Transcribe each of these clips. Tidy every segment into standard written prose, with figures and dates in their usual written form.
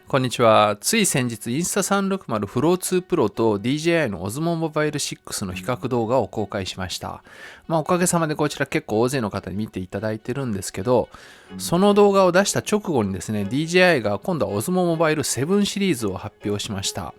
こんにちは。つい先日、インスタ360 Flow 2 Pro と DJI の Osmo Mobile 6の比較動画を公開しました。おかげさまでこちら結構大勢の方に見ていただいてるんですけど、その動画を出した直後にですね、DJI が今度は Osmo Mobile 7シリーズを発表しました。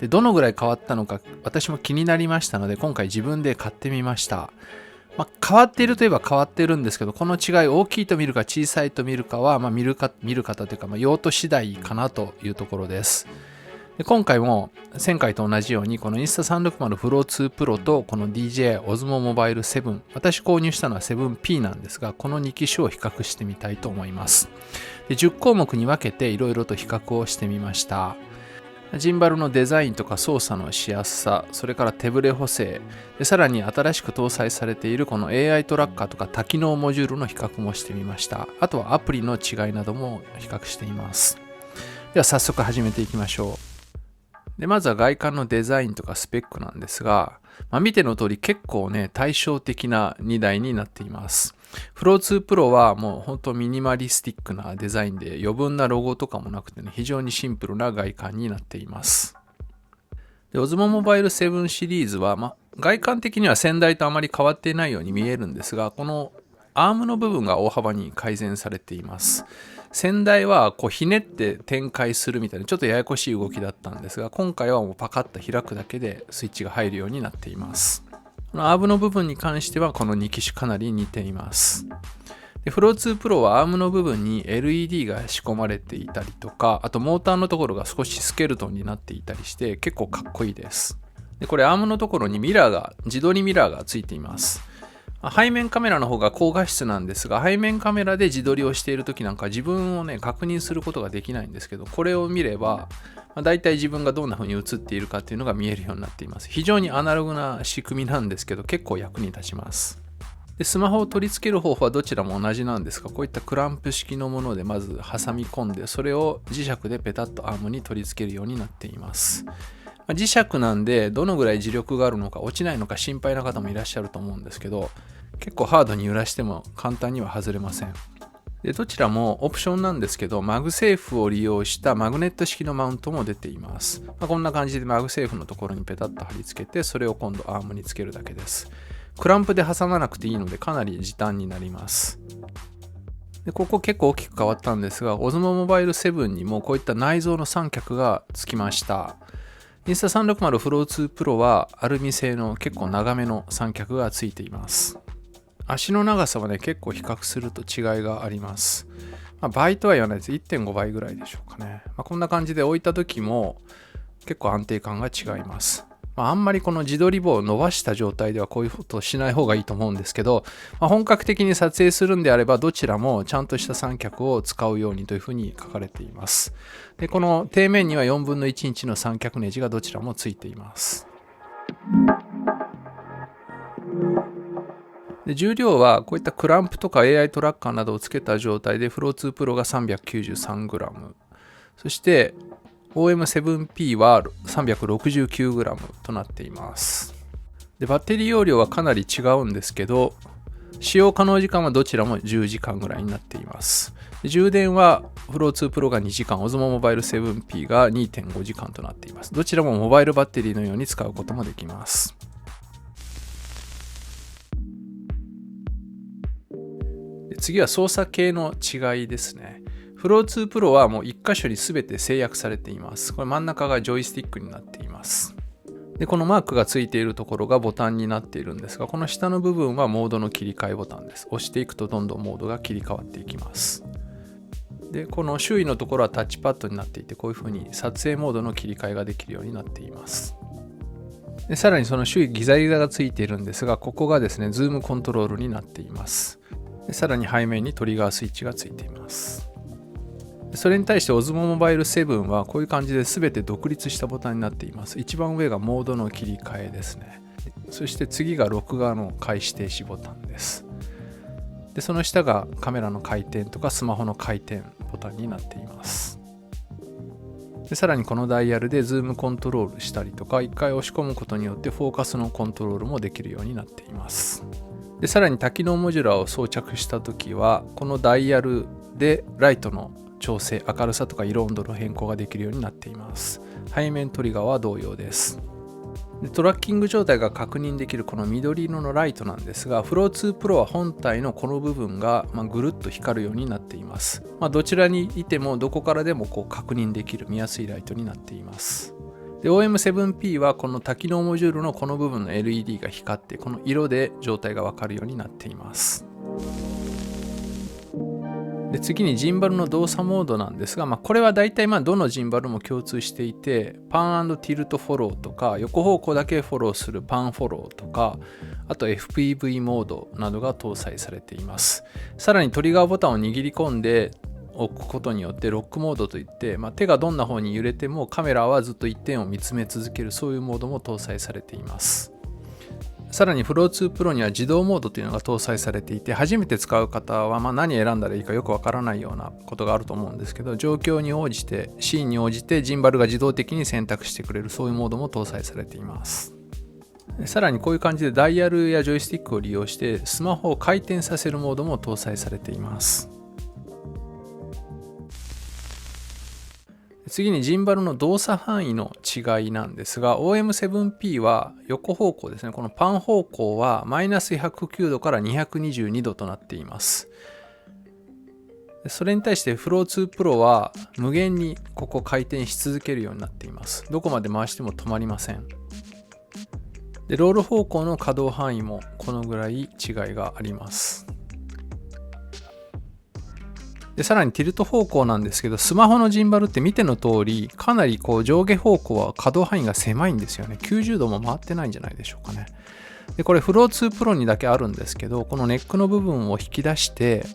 で、どのぐらい変わったのか私も気になりましたので、今回自分で買ってみました。変わっているといえば変わっているんですけど、この違い大きいと見るか小さいと見るかは、見る方というか、用途次第かなというところです。で、今回も前回と同じようにこのインスタ360 Flow 2 Pro とこの DJI Osmo Mobile 7、私購入したのは 7P なんですが、この2機種を比較してみたいと思います。で、10項目に分けていろいろと比較をしてみました。ジンバルのデザインとか操作のしやすさ、それから手ブレ補正で、さらに新しく搭載されているこの AI トラッカーとか多機能モジュールの比較もしてみました。あとはアプリの違いなども比較しています。では早速始めていきましょう。で、まずは外観のデザインとかスペックなんですが、見ての通り結構ね、対照的な2台になっています。Flow 2 Pro はもう本当ミニマリスティックなデザインで余分なロゴとかもなくてね、非常にシンプルな外観になっています。で、Osmo Mobile 7シリーズは、外観的には先代とあまり変わっていないように見えるんですが、このアームの部分が大幅に改善されています。先代はひねって展開するみたいなちょっとややこしい動きだったんですが、今回はもうパカッと開くだけでスイッチが入るようになっています。このアームの部分に関してはこの2機種かなり似ています。で、Flow 2 Pro はアームの部分に LED が仕込まれていたりとか、あとモーターのところが少しスケルトンになっていたりして結構かっこいいです。で、これアームのところに自撮りミラーがついています。背面カメラの方が高画質なんですが、背面カメラで自撮りをしている時なんか自分をね、確認することができないんですけど、これを見れば、だいたい自分がどんな風に映っているかっていうのが見えるようになっています。非常にアナログな仕組みなんですけど、結構役に立ちます。で、スマホを取り付ける方法はどちらも同じなんですが、こういったクランプ式のものでまず挟み込んで、それを磁石でペタッとアームに取り付けるようになっています。磁石なんでどのぐらい磁力があるのか落ちないのか心配な方もいらっしゃると思うんですけど、結構ハードに揺らしても簡単には外れません。で、どちらもオプションなんですけど、マグセーフを利用したマグネット式のマウントも出ています。こんな感じでマグセーフのところにペタッと貼り付けて、それを今度アームにつけるだけです。クランプで挟まなくていいのでかなり時短になります。で、ここ結構大きく変わったんですが、Osmo Mobile 7にもこういった内蔵の三脚がつきました。インスタ360 Flow 2 Pro はアルミ製の結構長めの三脚がついています。足の長さはね、結構比較すると違いがあります。倍とは言わないです。1.5 倍ぐらいでしょうかね。こんな感じで置いた時も結構安定感が違います。あんまりこの自撮り棒を伸ばした状態ではこういうことをしない方がいいと思うんですけど、本格的に撮影するんであればどちらもちゃんとした三脚を使うようにというふうに書かれています。で、この底面には4分の1インチの三脚ネジがどちらもついています。で、重量はこういったクランプとか AI トラッカーなどをつけた状態で Flow 2 Pro が 393g、 そして OM7P は 369g となっています。で、バッテリー容量はかなり違うんですけど、使用可能時間はどちらも10時間ぐらいになっています。で、充電は Flow 2 Pro が2時間、Osmo Mobile 7P が 2.5 時間となっています。どちらもモバイルバッテリーのように使うこともできます。次は操作系の違いですね。Flow 2 Pro はもう1箇所に全て制約されています。これ真ん中がジョイスティックになっています。で、このマークがついているところがボタンになっているんですが、この下の部分はモードの切り替えボタンです。押していくとどんどんモードが切り替わっていきます。で、この周囲のところはタッチパッドになっていて、こういう風に撮影モードの切り替えができるようになっています。で、さらにその周囲ギザギザがついているんですが、ここがですね、ズームコントロールになっています。で、さらに背面にトリガースイッチがついています。それに対して Osmo Mobile 7はこういう感じで全て独立したボタンになっています。一番上がモードの切り替えですね。そして次が録画の開始停止ボタンです。で、その下がカメラの回転とかスマホの回転ボタンになっています。で、さらにこのダイヤルでズームコントロールしたりとか、一回押し込むことによってフォーカスのコントロールもできるようになっています。で、さらに多機能モジュラーを装着したときは、このダイヤルでライトの調整、明るさとか色温度の変更ができるようになっています。背面トリガーは同様です。でトラッキング状態が確認できるこの緑色のライトなんですが、Flow 2 Pro は本体のこの部分がぐるっと光るようになっています。どちらにいてもどこからでも確認できる見やすいライトになっています。で OM7P はこの多機能モジュールのこの部分の LED が光って、この色で状態がわかるようになっています。で次にジンバルの動作モードなんですが、これは大体どのジンバルも共通していて、パン&ティルトフォローとか、横方向だけフォローするパンフォローとか、あと FPV モードなどが搭載されています。さらにトリガーボタンを握り込んで置くことによってロックモードといって、手がどんな方に揺れてもカメラはずっと一点を見つめ続ける、そういうモードも搭載されています。さらに Flow 2 Pro には自動モードというのが搭載されていて、初めて使う方は何選んだらいいかよくわからないようなことがあると思うんですけど、状況に応じて、シーンに応じてジンバルが自動的に選択してくれる、そういうモードも搭載されています。さらにこういう感じでダイヤルやジョイスティックを利用してスマホを回転させるモードも搭載されています。次にジンバルの動作範囲の違いなんですが、 OM7P は横方向ですね、このパン方向はマイナス109度から222度となっています。それに対して Flow 2 Pro は無限にここ回転し続けるようになっています。どこまで回しても止まりません。でロール方向の可動範囲もこのぐらい違いがあります。でさらにティルト方向なんですけど、スマホのジンバルって見ての通りかなり上下方向は可動範囲が狭いんですよね。90度も回ってないんじゃないでしょうかね。でこれ Flow 2 Pro にだけあるんですけど、このネックの部分を引き出して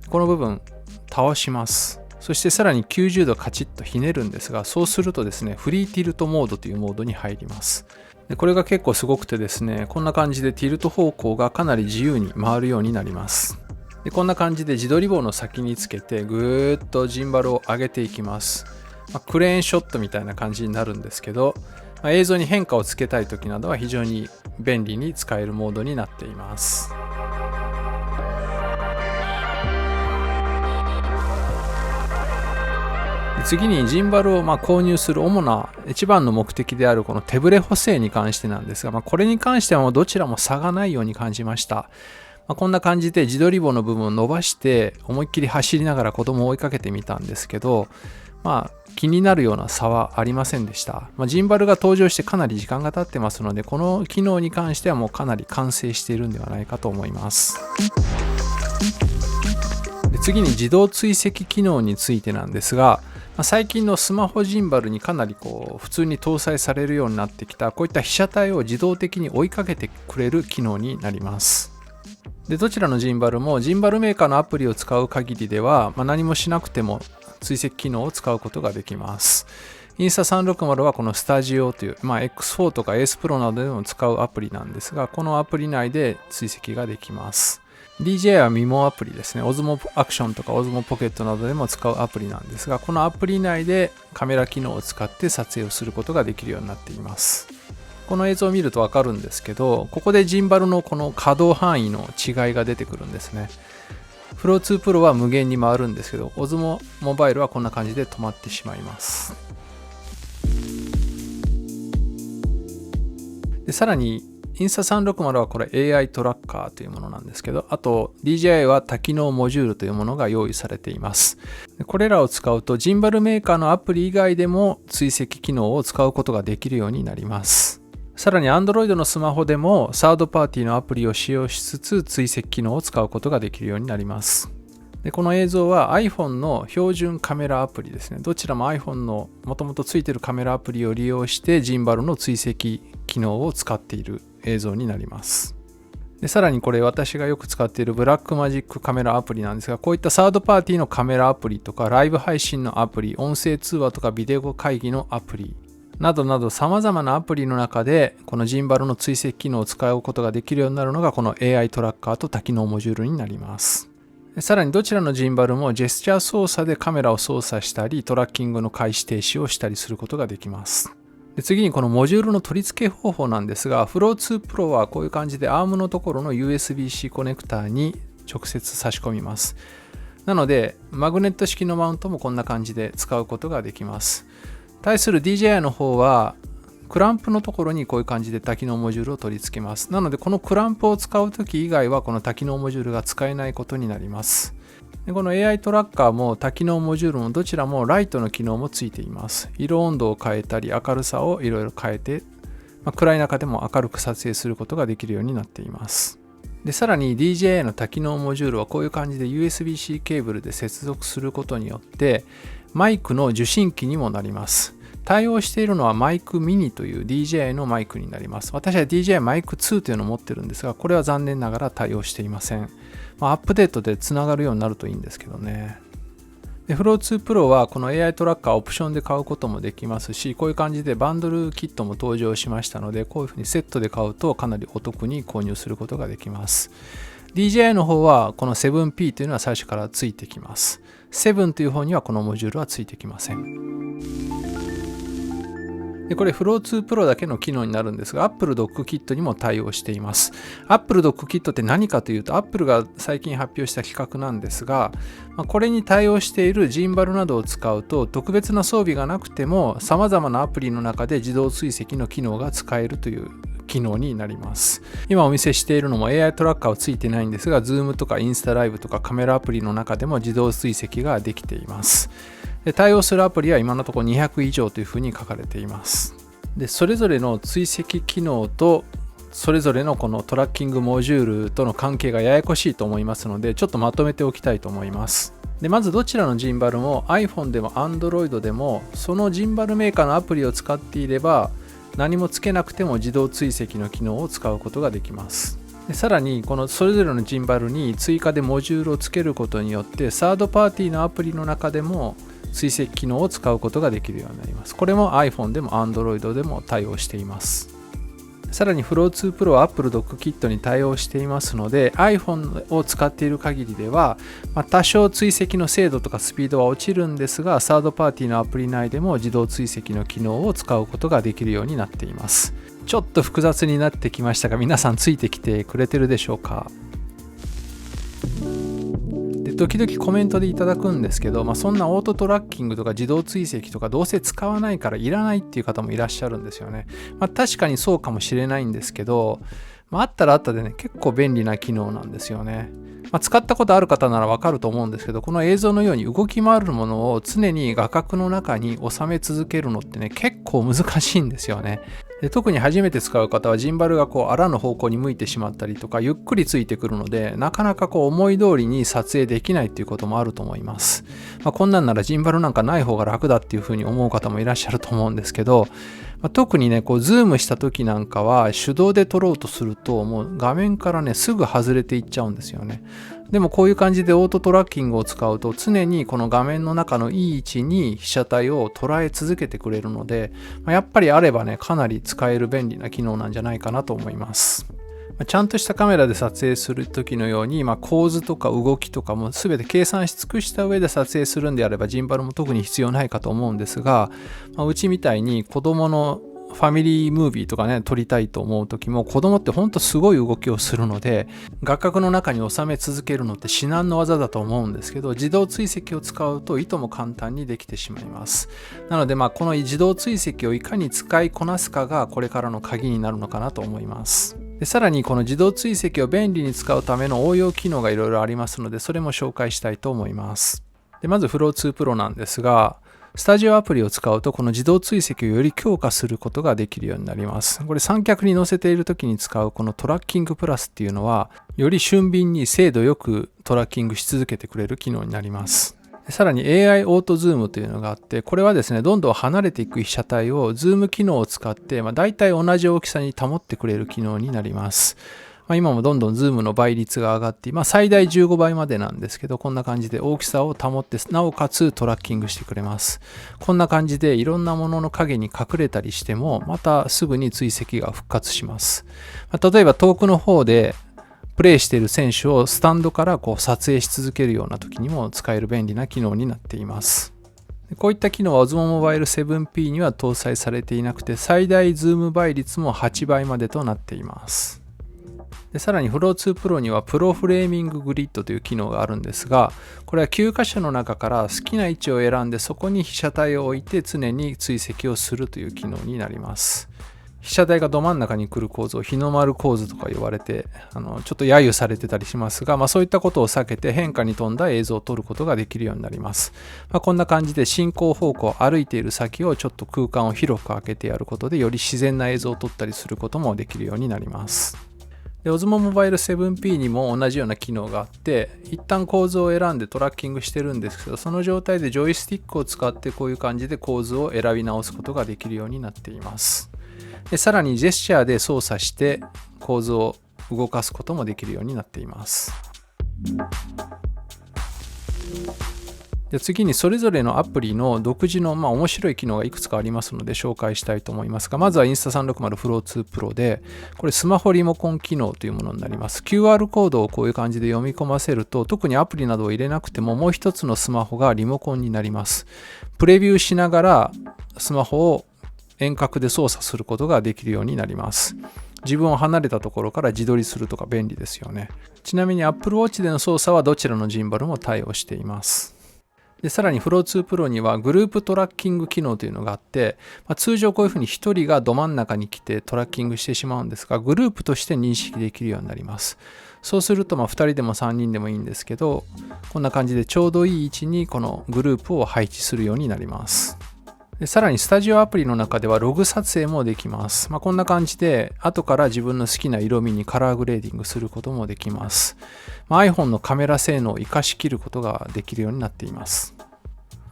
この部分倒します。そしてさらに90度カチッとひねるんですが、そうするとですね、フリーティルトモードというモードに入ります。でこれが結構すごくてですね、こんな感じでティルト方向がかなり自由に回るようになります。でこんな感じで自撮り棒の先につけてぐーっとジンバルを上げていきます。クレーンショットみたいな感じになるんですけど、映像に変化をつけたい時などは非常に便利に使えるモードになっています。次にジンバルを購入する主な一番の目的であるこの手ブレ補正に関してなんですが、これに関してはどちらも差がないように感じました。こんな感じで自撮り棒の部分を伸ばして思いっきり走りながら子供を追いかけてみたんですけど、気になるような差はありませんでした。ジンバルが登場してかなり時間が経ってますので、この機能に関してはもうかなり完成しているんではないかと思います。で次に自動追跡機能についてなんですが、最近のスマホジンバルにかなり普通に搭載されるようになってきたこういった被写体を自動的に追いかけてくれる機能になります。でどちらのジンバルもジンバルメーカーのアプリを使う限りでは、何もしなくても追跡機能を使うことができます。インスタ360はこのスタジオという、X4 とか ACE Pro などでも使うアプリなんですが、このアプリ内で追跡ができます。DJI はミモアプリですね。Osmo Action とか Osmo Pocket などでも使うアプリなんですが、このアプリ内でカメラ機能を使って撮影をすることができるようになっています。この映像を見るとわかるんですけど、ここでジンバルのこの可動範囲の違いが出てくるんですね。Flow 2 Pro は無限に回るんですけど、Osmo Mobile はこんな感じで止まってしまいます。でさらにインスタ360はこれ AI トラッカーというものなんですけど、あと DJI は多機能モジュールというものが用意されています。これらを使うとジンバルメーカーのアプリ以外でも追跡機能を使うことができるようになります。さらに Android のスマホでもサードパーティーのアプリを使用しつつ追跡機能を使うことができるようになります。でこの映像は iPhone の標準カメラアプリですね。どちらも iPhone のもともとついているカメラアプリを利用してジンバルの追跡機能を使っている映像になります。でさらにこれ私がよく使っているブラックマジックカメラアプリなんですが、こういったサードパーティーのカメラアプリとかライブ配信のアプリ、音声通話とかビデオ会議のアプリなどなど様々なアプリの中でこのジンバルの追跡機能を使うことができるようになるのがこの AI トラッカーと多機能モジュールになります。さらにどちらのジンバルもジェスチャー操作でカメラを操作したりトラッキングの開始停止をしたりすることができます。で次にこのモジュールの取り付け方法なんですが、Flow 2 Pro はこういう感じで ARM のところの USB-C コネクターに直接差し込みます。なのでマグネット式のマウントもこんな感じで使うことができます。対する DJI の方はクランプのところにこういう感じで多機能モジュールを取り付けます。なのでこのクランプを使うとき以外はこの多機能モジュールが使えないことになります。でこの AI トラッカーも多機能モジュールもどちらもライトの機能もついています。色温度を変えたり明るさをいろいろ変えて、暗い中でも明るく撮影することができるようになっています。でさらに DJI の多機能モジュールはこういう感じで USB-C ケーブルで接続することによってマイクの受信機にもなります。対応しているのはマイクミニという DJI のマイクになります。私は DJI マイク2というのを持ってるんですが、これは残念ながら対応していません。アップデートでつながるようになるといいんですけどね。で Flow 2 Pro はこの AI トラッカーオプションで買うこともできますし、こういう感じでバンドルキットも登場しましたので、こういうふうにセットで買うとかなりお得に購入することができます。DJI の方はこの 7P というのは最初からついてきます。7という方にはこのモジュールはついてきません。でこれ Flow 2 Pro だけの機能になるんですが Apple Dock Kit にも対応しています。Apple Dock Kit って何かというと Apple が最近発表した企画なんですが、これに対応しているジンバルなどを使うと特別な装備がなくても様々なアプリの中で自動追跡の機能が使えるという機能になります。今お見せしているのも AI トラッカーはついてないんですが Zoom とかインスタライブとかカメラアプリの中でも自動追跡ができています。で対応するアプリは今のところ200以上というふうに書かれています。でそれぞれの追跡機能とそれぞれのこのトラッキングモジュールとの関係がややこしいと思いますのでちょっとまとめておきたいと思います。でまずどちらのジンバルも iPhone でも Android でもそのジンバルメーカーのアプリを使っていれば何もつけなくても自動追跡の機能を使うことができます。でさらにこのそれぞれのジンバルに追加でモジュールをつけることによってサードパーティーのアプリの中でも追跡機能を使うことができるようになります。これも iPhone でも Android でも対応しています。さらに Flow 2 Pro は Apple Dock Kit に対応していますので iPhone を使っている限りでは、多少追跡の精度とかスピードは落ちるんですがサードパーティーのアプリ内でも自動追跡の機能を使うことができるようになっています。ちょっと複雑になってきましたが皆さんついてきてくれてるでしょうか。時々コメントでいただくんですけど、そんなオートトラッキングとか自動追跡とかどうせ使わないからいらないっていう方もいらっしゃるんですよね。確かにそうかもしれないんですけど、あったらあったでね結構便利な機能なんですよね。使ったことある方ならわかると思うんですけどこの映像のように動き回るものを常に画角の中に収め続けるのってね結構難しいんですよね。で特に初めて使う方はジンバルがあらぬ方向に向いてしまったりとかゆっくりついてくるのでなかなか思い通りに撮影できないっていうこともあると思います。こんなんならジンバルなんかない方が楽だっていうふうに思う方もいらっしゃると思うんですけど、特にねズームした時なんかは手動で撮ろうとするともう画面からねすぐ外れていっちゃうんですよね。でもこういう感じでオートトラッキングを使うと常にこの画面の中のいい位置に被写体を捉え続けてくれるので、やっぱりあればねかなり使える便利な機能なんじゃないかなと思います。ちゃんとしたカメラで撮影する時のように、構図とか動きとかも全て計算し尽くした上で撮影するんであればジンバルも特に必要ないかと思うんですが、うちみたいに子供のファミリームービーとかね撮りたいと思う時も子供ってほんとすごい動きをするので画角の中に収め続けるのって至難の技だと思うんですけど自動追跡を使うといとも簡単にできてしまいます。なのでこの自動追跡をいかに使いこなすかがこれからの鍵になるのかなと思います。でさらにこの自動追跡を便利に使うための応用機能がいろいろありますのでそれも紹介したいと思います。でまず Flow 2 Pro なんですがスタジオアプリを使うとこの自動追跡をより強化することができるようになります。これ三脚に載せている時に使うこのトラッキングプラスっていうのはより俊敏に精度よくトラッキングし続けてくれる機能になります。さらに AI オートズームというのがあってこれはですねどんどん離れていく被写体をズーム機能を使ってだいたい同じ大きさに保ってくれる機能になります。今もどんどんズームの倍率が上がって最大15倍までなんですけどこんな感じで大きさを保ってなおかつトラッキングしてくれます。こんな感じでいろんなものの影に隠れたりしてもまたすぐに追跡が復活します。例えば遠くの方でプレイしている選手をスタンドから撮影し続けるような時にも使える便利な機能になっています。こういった機能は Osmo Mobile 7P には搭載されていなくて最大ズーム倍率も8倍までとなっています。でさらに Flow2 Pro にはプロフレーミンググリッドという機能があるんですが、これは9箇所の中から好きな位置を選んでそこに被写体を置いて常に追跡をするという機能になります。被写体がど真ん中に来る構図を日の丸構図とか言われてちょっと揶揄されてたりしますが、そういったことを避けて変化に富んだ映像を撮ることができるようになります。こんな感じで進行方向歩いている先をちょっと空間を広く開けてやることでより自然な映像を撮ったりすることもできるようになります。で Osmo Mobile 7P にも同じような機能があって、一旦構図を選んでトラッキングしてるんですけど、その状態でジョイスティックを使ってこういう感じで構図を選び直すことができるようになっています。でさらにジェスチャーで操作して構図を動かすこともできるようになっています。で次にそれぞれのアプリの独自の面白い機能がいくつかありますので紹介したいと思いますが、まずは Insta360 Flow2 Pro で、これスマホリモコン機能というものになります。QR コードをこういう感じで読み込ませると、特にアプリなどを入れなくてももう一つのスマホがリモコンになります。プレビューしながらスマホを遠隔で操作することができるようになります。自分を離れたところから自撮りするとか便利ですよね。ちなみに Apple Watch での操作はどちらのジンバルも対応しています。でさらに Flow2 Pro にはグループトラッキング機能というのがあって、通常こういうふうに1人がど真ん中に来てトラッキングしてしまうんですが、グループとして認識できるようになります。そうすると2人でも3人でもいいんですけど、こんな感じでちょうどいい位置にこのグループを配置するようになります。でさらにスタジオアプリの中ではログ撮影もできます。こんな感じで後から自分の好きな色味にカラーグレーディングすることもできます。iPhone のカメラ性能を活かしきることができるようになっています。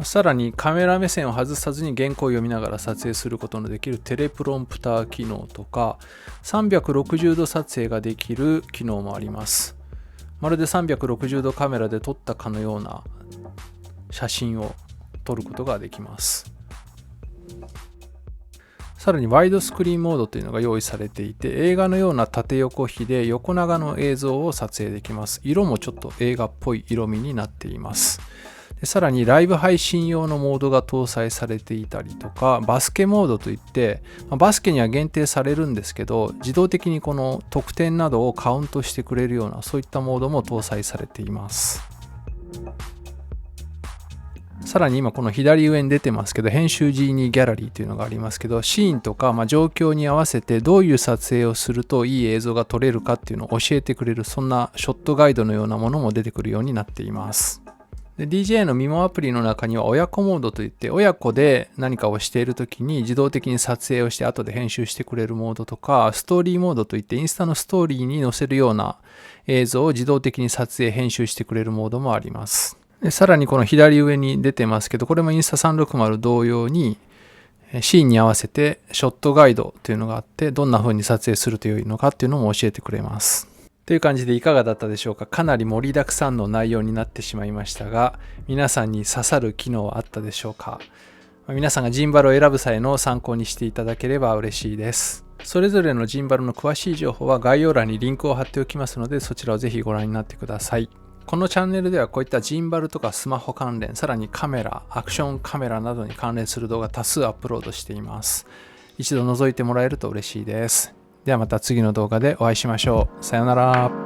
さらにカメラ目線を外さずに原稿を読みながら撮影することのできるテレプロンプター機能とか、360度撮影ができる機能もあります。まるで360度カメラで撮ったかのような写真を撮ることができます。さらにワイドスクリーンモードというのが用意されていて、映画のような縦横比で横長の映像を撮影できます。色もちょっと映画っぽい色味になっています。でさらにライブ配信用のモードが搭載されていたりとか、バスケモードといって、バスケには限定されるんですけど、自動的にこの得点などをカウントしてくれるような、そういったモードも搭載されています。さらに今この左上に出てますけど、編集時にギャラリーというのがありますけど、シーンとか状況に合わせてどういう撮影をするといい映像が撮れるかっていうのを教えてくれる、そんなショットガイドのようなものも出てくるようになっています。で DJI の MIMO アプリの中には親子モードといって、親子で何かをしている時に自動的に撮影をして後で編集してくれるモードとか、ストーリーモードといってインスタのストーリーに載せるような映像を自動的に撮影編集してくれるモードもあります。でさらにこの左上に出てますけど、これもインスタ360同様にシーンに合わせてショットガイドというのがあって、どんな風に撮影すると良いのかっていうのも教えてくれます。という感じでいかがだったでしょうか。かなり盛りだくさんの内容になってしまいましたが、皆さんに刺さる機能はあったでしょうか。皆さんがジンバルを選ぶ際の参考にしていただければ嬉しいです。それぞれのジンバルの詳しい情報は概要欄にリンクを貼っておきますので、そちらをぜひご覧になってください。このチャンネルではこういったジンバルとかスマホ関連、さらにカメラ、アクションカメラなどに関連する動画多数アップロードしています。一度覗いてもらえると嬉しいです。ではまた次の動画でお会いしましょう。さようなら。